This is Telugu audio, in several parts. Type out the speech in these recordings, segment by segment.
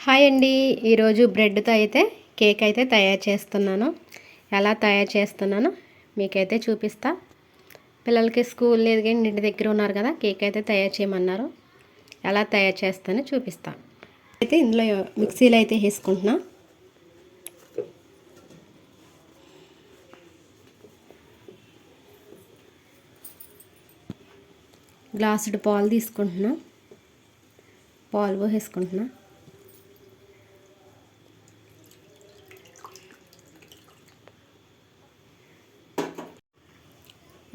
హాయ్ అండి. ఈరోజు బ్రెడ్తో అయితే కేక్ అయితే తయారు చేస్తున్నాను. ఎలా తయారు చేస్తున్నానో మీకైతే చూపిస్తా. పిల్లలకి స్కూల్ లేదు కానీ ఇంటి దగ్గర ఉన్నారు కదా, కేక్ అయితే తయారు చేయమన్నారు. ఎలా తయారు చేస్తానో చూపిస్తా. అయితే ఇందులో మిక్సీలో అయితే వేసుకుంటున్నా. గ్లాసుడు పాలు తీసుకుంటున్నా. పాలు పోసేసుకుంటున్నా.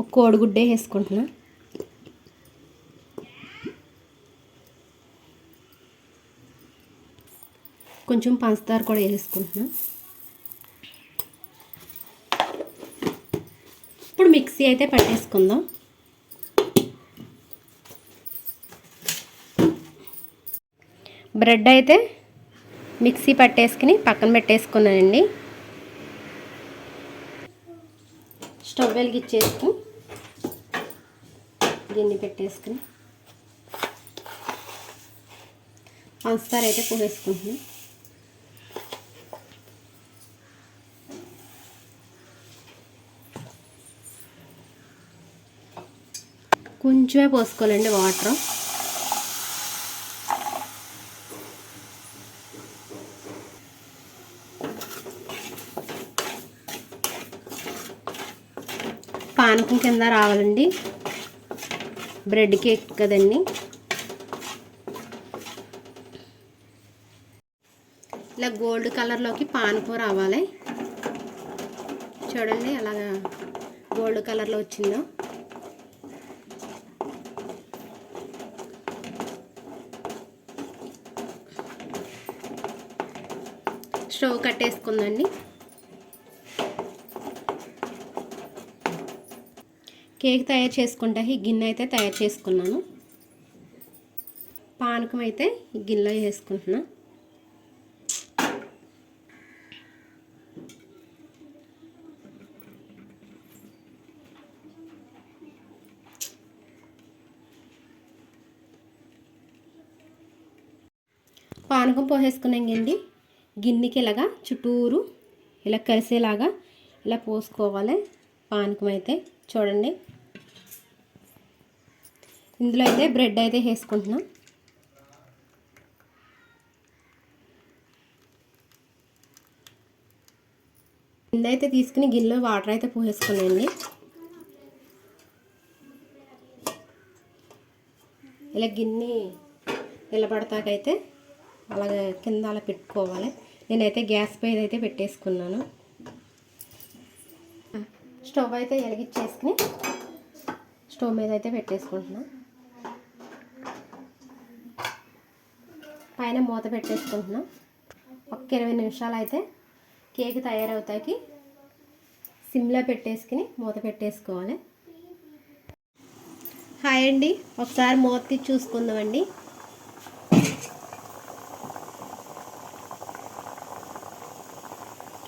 ఒక కోడిగుడ్డే వేసుకుంటున్నా. కొంచెం పంచదార కూడా వేసుకుంటున్నా. ఇప్పుడు మిక్సీ అయితే పట్టేసుకుందాం. బ్రెడ్ అయితే మిక్సీ పట్టేసుకుని పక్కన పెట్టేసుకున్నానండి. స్టవ్ వెలిగించేసుకుని గిన్నె పెట్టేసుకుని పంచదార అయితే పోసేసుకుంటున్నాం. కొంచెమే పోసుకోవాలండి వాటర్. పానకం కింద రావాలండి, బ్రెడ్ కేక్ కదండి. ఇలా గోల్డ్ కలర్లోకి పానకం రావాలి. చూడండి అలాగా గోల్డ్ కలర్లో వచ్చిందో. స్టవ్ కట్టేసుకుందండి. కేక్ తయారు చేసుకుంటే ఈ గిన్నె అయితే తయారు చేసుకున్నాను. పానకం అయితే ఈ గిన్నెలో వేసుకుంటున్నా. పానకం పోసేసుకున్నాండి. గిన్నెకి ఇలాగా చుట్టూరు ఇలా కలిసేలాగా ఇలా పోసుకోవాలి పానకం అయితే. చూడండి ఇందులో అయితే బ్రెడ్ అయితే వేసుకుంటున్నాం. గిన్నె అయితే తీసుకుని గిన్నెలో వాటర్ అయితే పోసేసుకున్నాండి. ఇలా గిన్నె నిలబడతాకైతే అలాగే కింద అలా పెట్టుకోవాలి. నేనైతే గ్యాస్ పై అయితే పెట్టేసుకున్నాను. స్టవ్ అయితే వెలిగించేసుకుని స్టవ్ మీద అయితే పెట్టేసుకుంటున్నాను. పైన మూత పెట్టేసుకుంటున్నాం. ఒక 20 నిమిషాలు అయితే కేక్ తయారవుతాకి సిమ్లో పెట్టేసుకుని మూత పెట్టేసుకోవాలి. హాయ్ అండి, ఒకసారి మూత తీసి చూసుకుందామండి.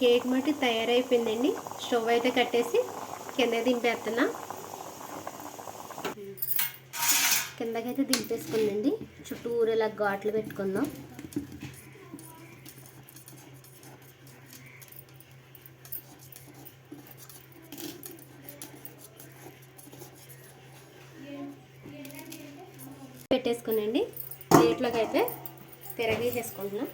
కేక్ మట్టి తయారైపోయిందండి. స్టవ్ అయితే కట్టేసి కింద దింపేస్తున్నా. కిందకైతే దింపేసుకుందండి. చుట్టూరు ఇలా ఘాట్లు పెట్టుకుందాం. పెట్టేసుకునండి. ప్లేట్లోకి అయితే తిరగేసేసుకుంటున్నాం.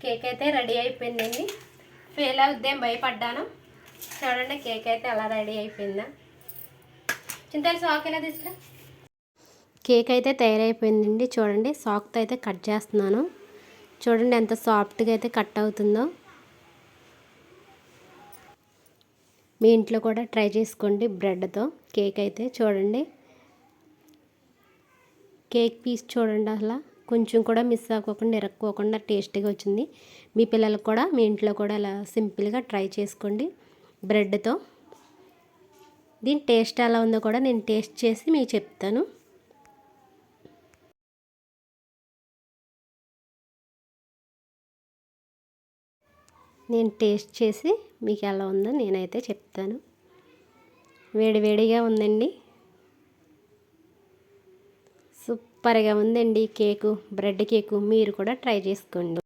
కేక్ అయితే రెడీ అయిపోయిందండి. ఫెయిల్ అవుద్దేం భయపడ్డాను. చూడండి కేక్ అయితే ఎలా రెడీ అయిపోయిందా. చింతలు సాక్ ఎలా తీసుకురా. కేక్ అయితే తయారైపోయిందండి. చూడండి సాక్తో అయితే కట్ చేస్తున్నాను. చూడండి ఎంత సాఫ్ట్గా అయితే కట్ అవుతుందో. మీ ఇంట్లో కూడా ట్రై చేసుకోండి బ్రెడ్తో కేక్ అయితే. చూడండి కేక్ పీస్ చూడండి, అసలు కొంచెం కూడా మిస్ అవ్వకుండా ఇరక్కోకుండా టేస్టీగా వచ్చింది. మీ పిల్లలకు కూడా మీ ఇంట్లో కూడా అలా సింపుల్గా ట్రై చేసుకోండి బ్రెడ్తో. దీని టేస్ట్ ఎలా ఉందో కూడా నేను టేస్ట్ చేసి మీకు చెప్తాను. నేను టేస్ట్ చేసి మీకు ఎలా ఉందో నేనైతే చెప్తాను. వేడివేడిగా ఉందండి, సూపర్గా ఉందండి కేకు, బ్రెడ్ కేకు. మీరు కూడా ట్రై చేసుకోండి.